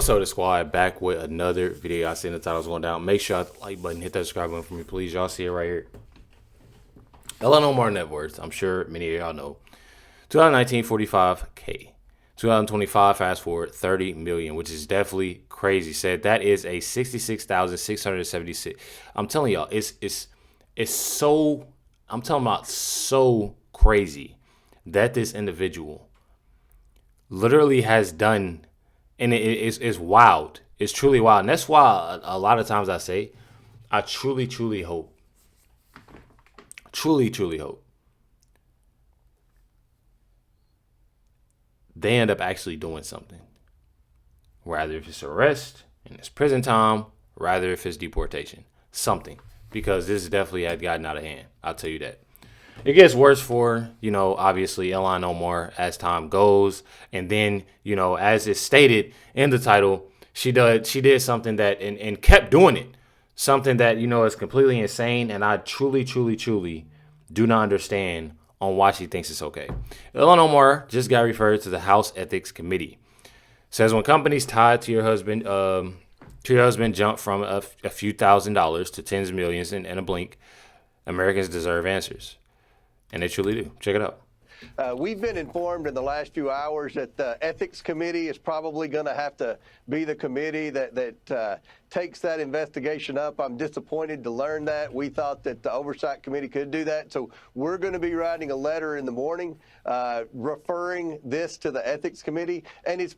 What's up, the squad? Back with another video. I seen the titles going down. Make sure you hit the like button, hit that subscribe button for me, please. Y'all see it right here. Ilhan Omar net worth. I'm sure many of y'all know. 2019, 45K. 2025, fast forward, 30 million, which is definitely crazy. Said that is a 66,676. I'm telling y'all, it's so. I'm talking about so crazy that this individual literally has done. And it's wild. It's truly wild. And that's why a lot of times I say, I truly hope, truly hope they end up actually doing something. Rather if it's arrest and it's prison time, rather if it's deportation. Something. Because this definitely had gotten out of hand. I'll tell you that. It gets worse for, obviously Ilhan Omar as time goes. And then, as is stated in the title, she did something that and kept doing it. Something that, is completely insane. And I truly do not understand on why she thinks it's okay. Ilhan Omar just got referred to the House Ethics Committee. Says when companies tied to your husband jump from a few $1,000s to tens of millions in a blink, Americans deserve answers. And they truly do. Check it out. We've been informed in the last few hours that the Ethics Committee is probably going to have to be the committee that takes that investigation up. I'm disappointed to learn that. We thought that the Oversight Committee could do that. So we're going to be writing a letter in the morning referring this to the Ethics Committee. And it's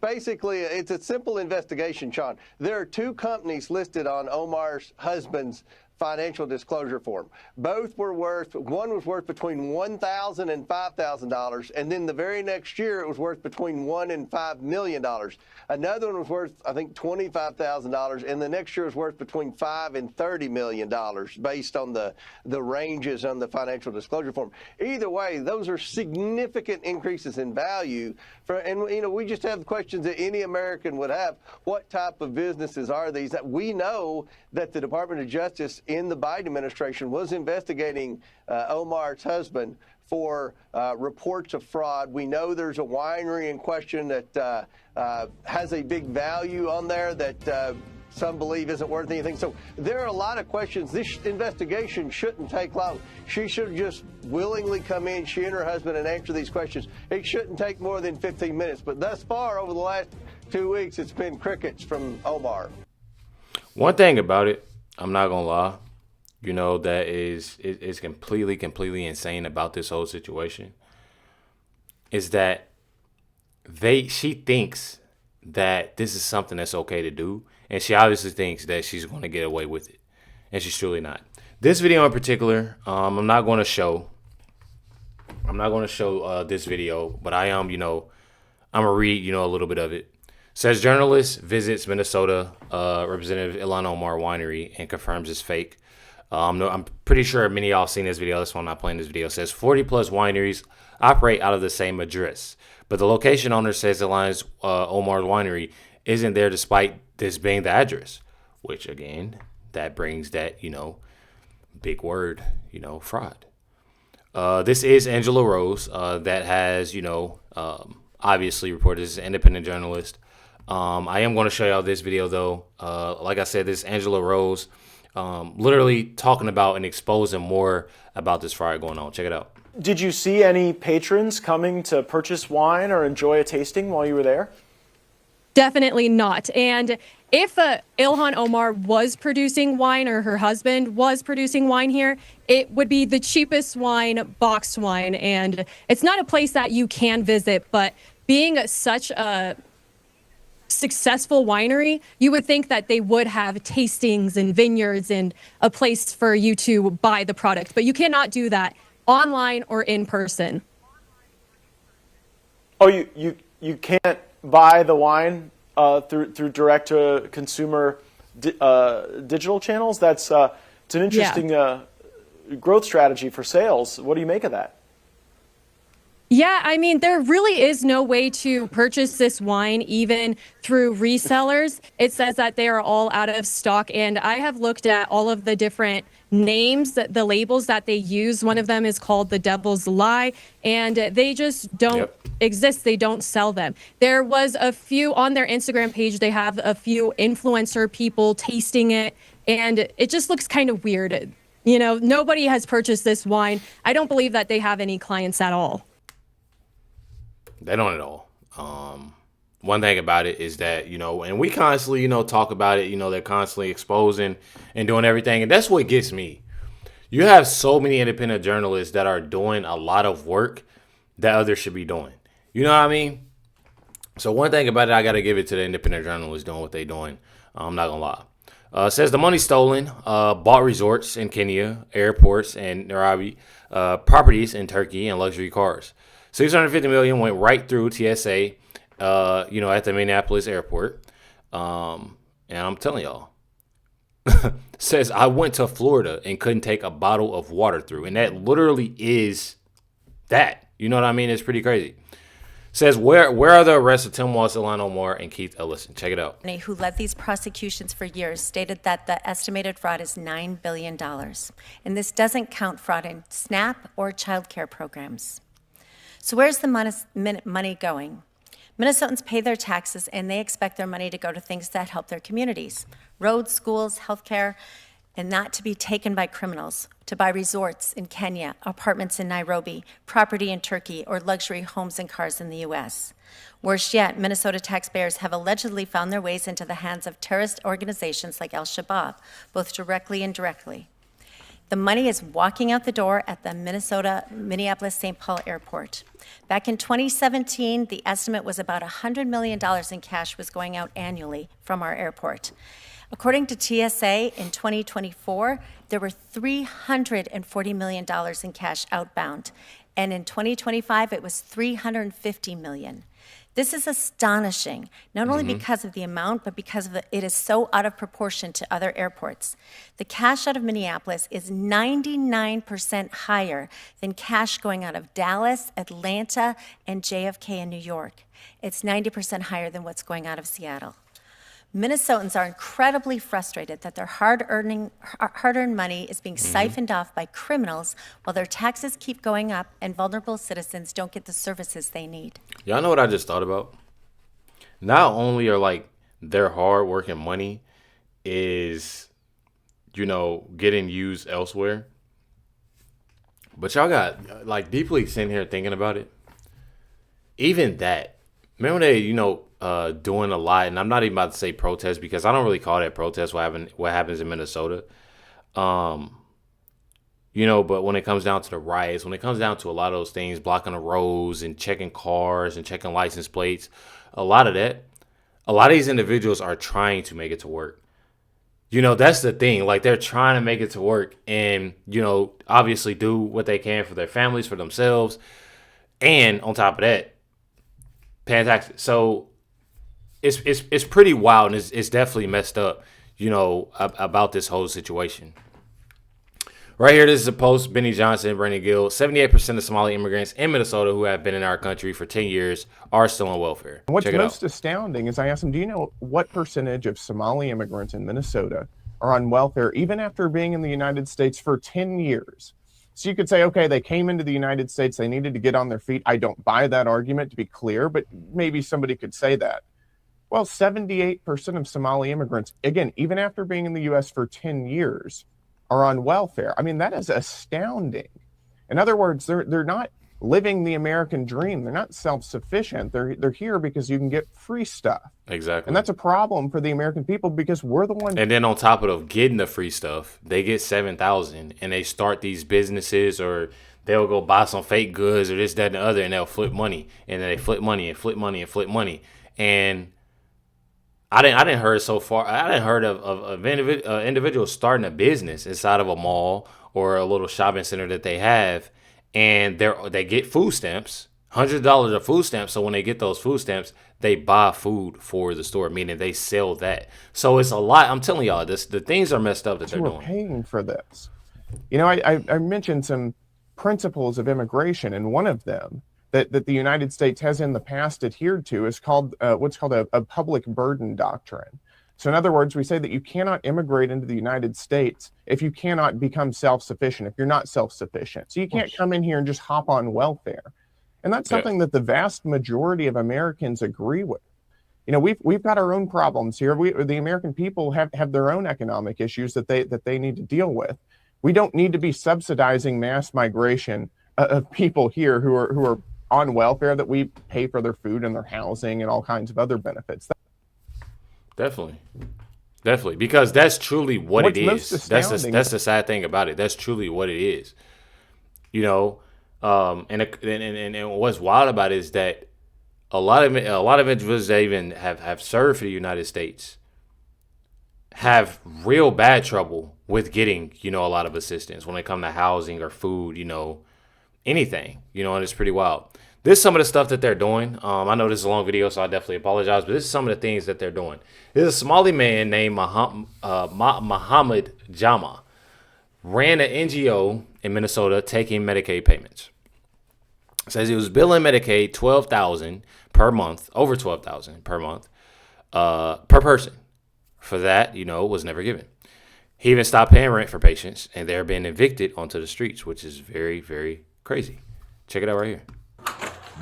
a simple investigation, Sean. There are two companies listed on Omar's husband's financial disclosure form. Both were one was worth between $1,000 and $5,000, and then the very next year it was worth between $1 and $5 million. Another one was worth, I think, $25,000, and the next year was worth between $5 and $30 million, based on the ranges on the financial disclosure form. Either way, those are significant increases in value. We just have questions that any American would have. What type of businesses are these? That we know that the Department of Justice in the Biden administration was investigating Omar's husband for reports of fraud. We know there's a winery in question that has a big value on there that some believe isn't worth anything. So there are a lot of questions. This investigation shouldn't take long. She should just willingly come in, she and her husband, and answer these questions. It shouldn't take more than 15 minutes. But thus far, over the last 2 weeks, it's been crickets from Omar. One thing about it, I'm not going to lie, that is completely insane about this whole situation is that she thinks that this is something that's okay to do. And she obviously thinks that she's going to get away with it. And she's truly not. This video in particular, I'm not going to show this video, but I am, I'm going to read, a little bit of it. Says journalist visits Minnesota Representative Ilhan Omar winery and confirms it's fake. I'm pretty sure many of y'all seen this video. That's why I'm not playing this video. It says 40 plus wineries operate out of the same address. But the location owner says Ilhan Omar's winery isn't there despite this being the address. Which, again, that brings that, big word, fraud. This is Angela Rose that has, obviously reported as an independent journalist. I am going to show y'all this video, though. Like I said, this is Angela Rose literally talking about and exposing more about this fraud going on. Check it out. Did you see any patrons coming to purchase wine or enjoy a tasting while you were there? Definitely not. And if Ilhan Omar was producing wine or her husband was producing wine here, it would be the cheapest wine, boxed wine. And it's not a place that you can visit, but being such a successful winery, you would think that they would have tastings and vineyards and a place for you to buy the product. But you cannot do that online or in person. Oh, you can't buy the wine through direct to consumer digital channels? It's an interesting growth strategy for sales. What do you make of that? Yeah, I mean, there really is no way to purchase this wine even through resellers. It says that they are all out of stock, and I have looked at all of the different names, that the labels that they use. One of them is called the Devil's Lie, and they just don't Yep. exist. They don't sell them. There was a few on their Instagram page. They have a few influencer people tasting it, and it just looks kind of weird. You know, nobody has purchased this wine. I don't believe that they have any clients at all. They don't at all. One thing about it is that, and we constantly, talk about it, they're constantly exposing and doing everything. And that's what gets me. You have so many independent journalists that are doing a lot of work that others should be doing. You know what I mean? So one thing about it, I got to give it to the independent journalists doing what they're doing. I'm not going to lie. Says the money stolen, bought resorts in Kenya, airports in Nairobi, properties in Turkey, and luxury cars. 650 million went right through TSA, at the Minneapolis airport. And I'm telling y'all, says I went to Florida and couldn't take a bottle of water through. And that literally is that. You know what I mean? It's pretty crazy. Says, where are the arrests of Tim Walz, Ilhan Omar, and Keith Ellison? Check it out. Who led these prosecutions for years, stated that the estimated fraud is $9 billion. And this doesn't count fraud in SNAP or child care programs. So where's the money going? Minnesotans pay their taxes, and they expect their money to go to things that help their communities: roads, schools, healthcare, and not to be taken by criminals, to buy resorts in Kenya, apartments in Nairobi, property in Turkey, or luxury homes and cars in the U.S. Worse yet, Minnesota taxpayers have allegedly found their ways into the hands of terrorist organizations like Al-Shabaab, both directly and indirectly. The money is walking out the door at the Minneapolis-St. Paul airport. Back in 2017, the estimate was about $100 million in cash was going out annually from our airport. According to TSA, in 2024, there were $340 million in cash outbound, and in 2025, it was $350 million. This is astonishing, not only because of the amount, but because it is so out of proportion to other airports. The cash out of Minneapolis is 99% higher than cash going out of Dallas, Atlanta, and JFK in New York. It's 90% higher than what's going out of Seattle. Minnesotans are incredibly frustrated that their hard-earned money is being siphoned off by criminals while their taxes keep going up and vulnerable citizens don't get the services they need. Y'all know what I just thought about? Not only are their hard working money is, getting used elsewhere, but y'all got deeply sitting here thinking about it. Even that, remember they, doing a lot, and I'm not even about to say protest because I don't really call that protest. What happens in Minnesota, but when it comes down to the riots, when it comes down to a lot of those things, blocking the roads and checking cars and checking license plates, a lot of these individuals are trying to make it to work. That's the thing. They're trying to make it to work and, obviously do what they can for their families, for themselves. And on top of that, paying taxes. So it's pretty wild, and it's definitely messed up, about this whole situation. Right here, this is a post, Benny Johnson and Brandon Gill. 78% of Somali immigrants in Minnesota who have been in our country for 10 years are still on welfare. What's Check it most out. astounding is I asked them, do you know what percentage of Somali immigrants in Minnesota are on welfare even after being in the United States for 10 years? So you could say, okay, they came into the United States, they needed to get on their feet. I don't buy that argument, to be clear, but maybe somebody could say that. Well, 78% of Somali immigrants, again, even after being in the U.S. for 10 years, are on welfare. I mean, that is astounding. In other words, they're not living the American dream. They're not self-sufficient. They're here because you can get free stuff. Exactly. And that's a problem for the American people because we're the ones. And then on top of getting the free stuff, they get $7,000 and they start these businesses, or they'll go buy some fake goods or this, that, and the other, and they'll flip money. And then they flip money and flip money and flip money. And I didn't heard so far. I didn't heard of individuals starting a business inside of a mall or a little shopping center that they have, and they get food stamps, $100 of food stamps. So when they get those food stamps, they buy food for the store, meaning they sell that. So it's a lot. I'm telling y'all, the things are messed up that they're who are doing. paying for this. I mentioned some principles of immigration, and one of them that the United States has in the past adhered to is called what's called a public burden doctrine. So in other words, we say that you cannot immigrate into the United States if you cannot become self-sufficient, if you're not self-sufficient. So you can't come in here and just hop on welfare. And that's something that the vast majority of Americans agree with. You know, we've got our own problems here. The American people have their own economic issues that they need to deal with. We don't need to be subsidizing mass migration of people here who are on welfare, that we pay for their food and their housing and all kinds of other benefits. Definitely, because that's truly what it is. That's the sad thing about it. That's truly what it is. You know, and what's wild about it is that a lot of individuals that even have served for the United States have real bad trouble with getting, you know, a lot of assistance when it comes to housing or food, you know, anything, you know, and it's pretty wild. This is some of the stuff that they're doing. I know this is a long video, so I definitely apologize, but this is some of the things that they're doing. There's a Somali man named Muhammad Jama, ran an NGO in Minnesota taking Medicaid payments. Says he was billing Medicaid $12,000 per month, over $12,000 per month, per person. For that, you know, was never given. He even stopped paying rent for patients, and they're being evicted onto the streets, which is very, very crazy. Check it out right here.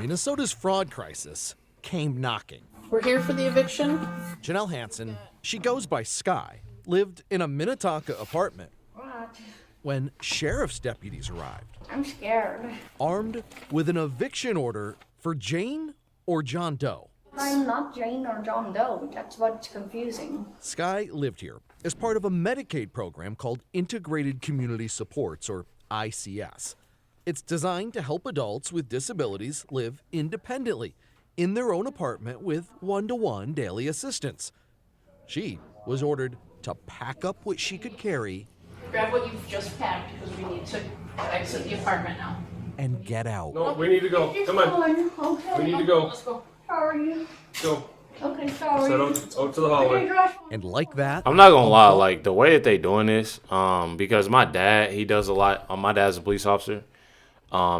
Minnesota's fraud crisis came knocking. We're here for the eviction. Janelle Hansen, she goes by Sky, lived in a Minnetonka apartment What? when sheriff's deputies arrived, I'm scared. armed with an eviction order for Jane or John Doe. I'm not Jane or John Doe. That's what's confusing. Sky lived here as part of a Medicaid program called Integrated Community Supports, or ICS. It's designed to help adults with disabilities live independently in their own apartment with one-to-one daily assistance. She was ordered to pack up what she could carry Grab what you've just packed because we need to exit the apartment now. and get out. No, we need to go. Come on. Okay. We need to go. Let's go. Sorry. Go. Okay, sorry. Set out to the hallway. And like that, I'm not gonna lie, like the way that they doing this, because my dad, he does a lot. My dad's a police officer.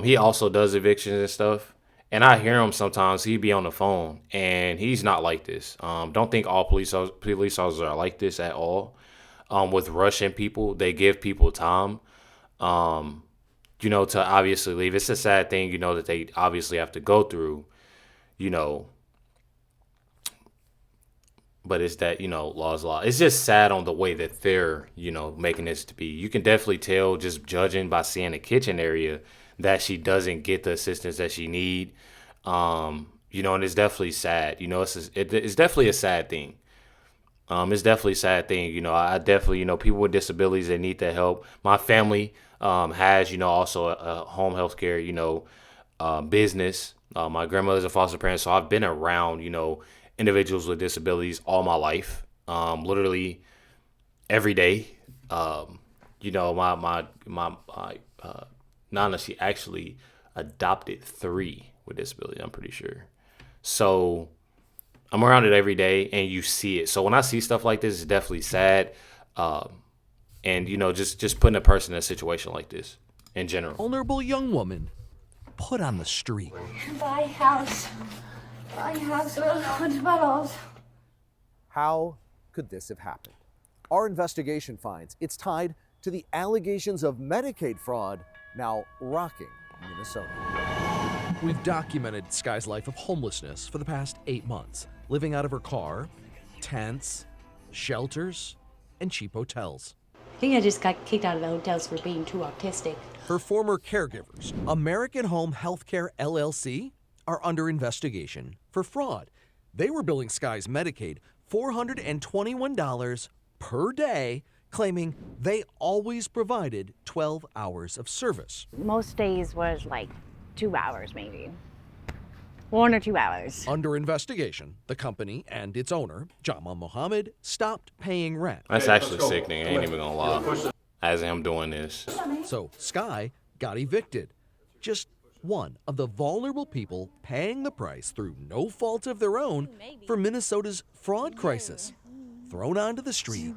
He also does evictions and stuff. And I hear him sometimes. He be on the phone, and he's not like this. Don't think all police officers are like this at all. With rushing people, they give people time, you know, to obviously leave. It's a sad thing, you know, that they obviously have to go through, you know. But it's that, you know, law's law. It's just sad on the way that they're, you know, making this to be. You can definitely tell just judging by seeing the kitchen area that she doesn't get the assistance that she need. You know, and it's definitely sad. You know, it's definitely a sad thing. It's definitely a sad thing. You know, I definitely, you know, people with disabilities, they need that help. My family has, you know, also a home health care, you know, business. My grandmother's a foster parent, so I've been around, you know, individuals with disabilities all my life, literally every day. You know, my Nana, she actually adopted 3 with disability, I'm pretty sure. So I'm around it every day, and you see it. So when I see stuff like this, it's definitely sad. And, you know, just putting a person in a situation like this in general. vulnerable young woman put on the street. Buy house. Buy house with balls. How could this have happened? Our investigation finds it's tied to the allegations of Medicaid fraud now rocking Minnesota. We've documented Sky's life of homelessness for the past 8 months, living out of her car, tents, shelters, and cheap hotels. I think I just got kicked out of the hotels for being too autistic. Her former caregivers, American Home Healthcare LLC, are under investigation for fraud. They were billing Sky's Medicaid $421 per day, claiming they always provided 12 hours of service. Most days was like 2 hours, maybe 1 or 2 hours. Under investigation, the company and its owner, Jama Mohammed, stopped paying rent. That's actually sickening. I ain't even gonna lie. As I'm doing this. So Sky got evicted. Just one of the vulnerable people paying the price through no fault of their own for Minnesota's fraud crisis. Thrown onto the street,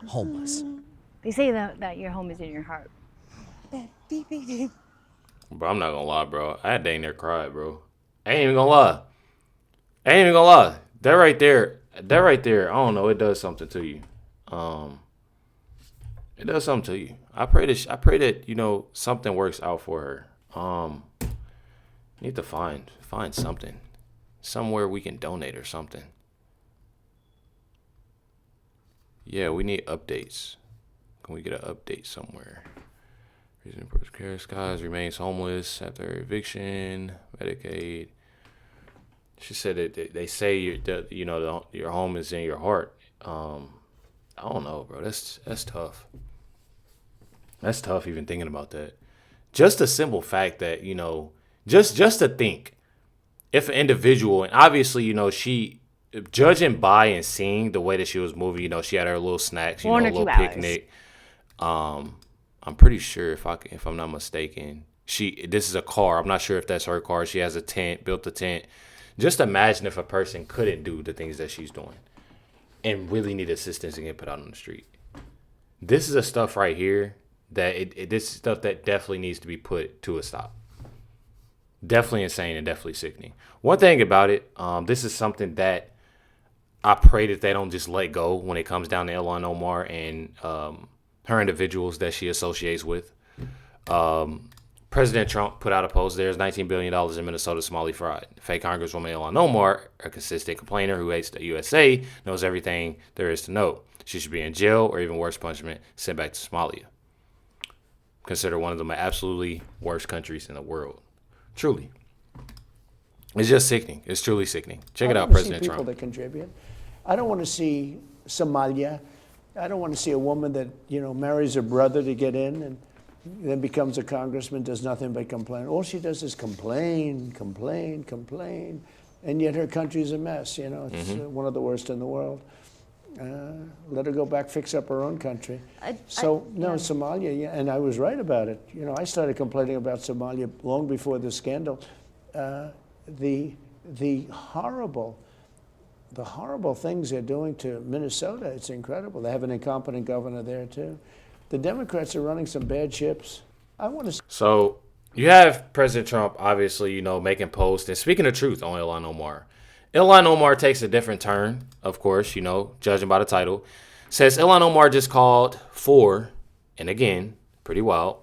homeless. They say that your home is in your heart. Bro, I'm not gonna lie, bro. I dang near cried, bro. I ain't even gonna lie. That right there, I don't know, it does something to you. It does something to you. I pray that, you know, something works out for her. Need to find something. Somewhere we can donate or something. Yeah, we need updates. Can we get an update somewhere? Reason for care skies remains homeless after eviction. Medicaid. She said that they say your home is in your heart. I don't know, bro. That's tough. That's tough even thinking about that. Just the simple fact that, you know, just to think, if an individual, and obviously, you know, she, judging by and seeing the way that she was moving, you know, she had her little snacks, you know, a little picnic. I'm pretty sure if I'm not mistaken, this is a car. I'm not sure if that's her car. She has a tent, built a tent. Just imagine if a person couldn't do the things that she's doing and really need assistance and get put out on the street. This is the stuff right here that this is stuff that definitely needs to be put to a stop. Definitely insane and definitely sickening. One thing about it, this is something that I pray that they don't just let go when it comes down to Ilhan Omar and her individuals that she associates with. President Trump put out a post. There's $19 billion in Minnesota Somali fraud. Fake Congresswoman Ilhan Omar, a consistent complainer who hates the USA, knows everything there is to know. She should be in jail or even worse punishment, sent back to Somalia. Considered one of the absolutely worst countries in the world. Truly. It's just sickening. It's truly sickening. Check it out, President Trump. I don't want to see people that contribute. I don't want to see Somalia. I don't want to see a woman that, you know, marries her brother to get in and then becomes a congressman, does nothing but complain. All she does is complain, and yet her country's a mess. You know, it's one of the worst in the world. Let her go back, fix up her own country. Somalia, yeah, and I was right about it. You know, I started complaining about Somalia long before the scandal. The horrible things they're doing to Minnesota, it's incredible. They have an incompetent governor there, too. The Democrats are running some bad ships. I want to. So you have President Trump, obviously, you know, making posts and speaking the truth on Ilhan Omar. Ilhan Omar takes a different turn, of course, you know, judging by the title. Says Ilhan Omar just called for, and again, pretty wild,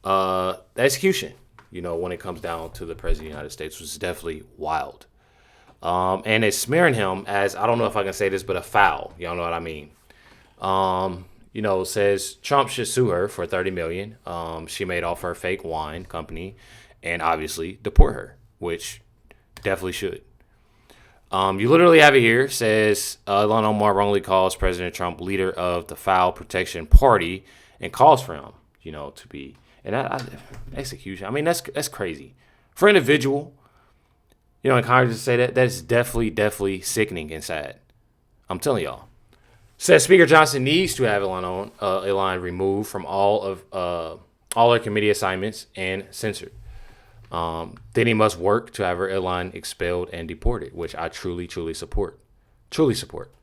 the execution, you know, when it comes down to the President of the United States, which is definitely wild. And it's smearing him as, I don't know if I can say this, but a foul. Y'all know what I mean. You know, says Trump should sue her for $30 million. She made off her fake wine company and obviously deport her, which definitely should. You literally have it here. Says Ilhan Omar wrongly calls President Trump leader of the Foul Protection Party and calls for him, you know, to be execution. I mean, that's crazy for an individual. You know, in Congress to say that's definitely sickening and sad. I'm telling y'all. Says Speaker Johnson needs to have Ilhan removed from all her committee assignments and censored. Then he must work to have her Ilhan expelled and deported, which I truly support. Truly support.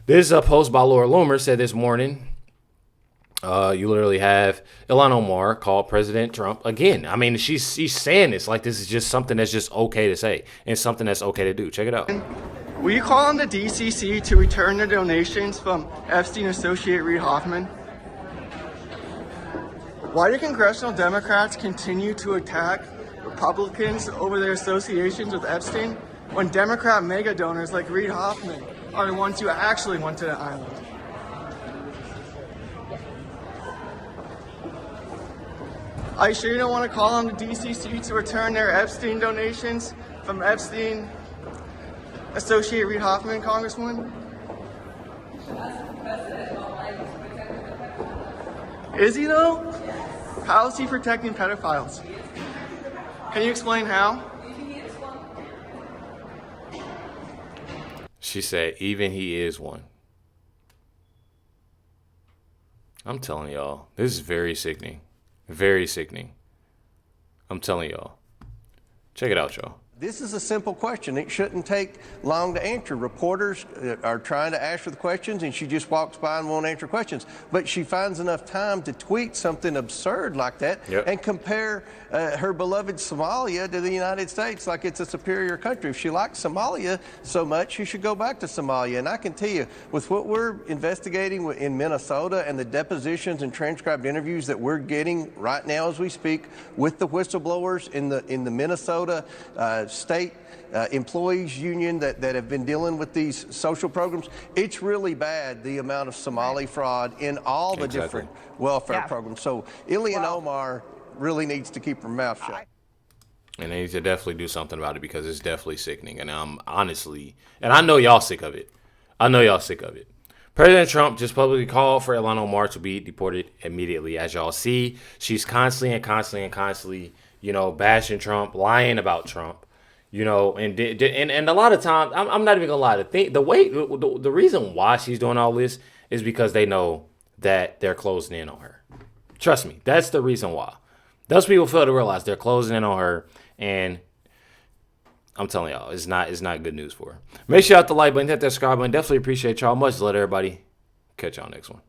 This post by Laura Loomer said this morning, you literally have Ilhan Omar call President Trump again. I mean, she's saying this like this is just something that's just okay to say and something that's okay to do. Check it out. Will you call on the DCC to return the donations from Epstein associate Reid Hoffman? Why do congressional Democrats continue to attack Republicans over their associations with Epstein when Democrat mega donors like Reid Hoffman are the ones who actually went to the island? Are you sure you don't want to call on the DCC to return their Epstein donations from Epstein associate Reid Hoffman, Congresswoman? Is he though? How is he protecting pedophiles? Can you explain how? She said, even he is one. I'm telling y'all, this is very sickening. Very sickening. I'm telling y'all. Check it out, y'all. This is a simple question. It shouldn't take long to answer. Reporters are trying to ask her the questions, and she just walks by and won't answer questions. But she finds enough time to tweet something absurd like that and compare her beloved Somalia to the United States like it's a superior country. If she likes Somalia so much, she should go back to Somalia. And I can tell you, with what we're investigating in Minnesota and the depositions and transcribed interviews that we're getting right now as we speak with the whistleblowers in the Minnesota state employees union that have been dealing with these social programs, it's really bad, the amount of Somali fraud in all the different welfare programs. So Ilhan Omar really needs to keep her mouth shut. And they need to definitely do something about it because it's definitely sickening. And honestly, and I know y'all sick of it. President Trump just publicly called for Ilhan Omar to be deported immediately. As y'all see, she's constantly, you know, bashing Trump, lying about Trump. You know, and a lot of times, I'm not even gonna lie. The reason why she's doing all this is because they know that they're closing in on her. Trust me, that's the reason why. Those people fail to realize they're closing in on her, and I'm telling y'all, it's not good news for her. Make sure you hit the like button, hit that subscribe button. Definitely appreciate y'all. Much love, everybody. Catch y'all next one.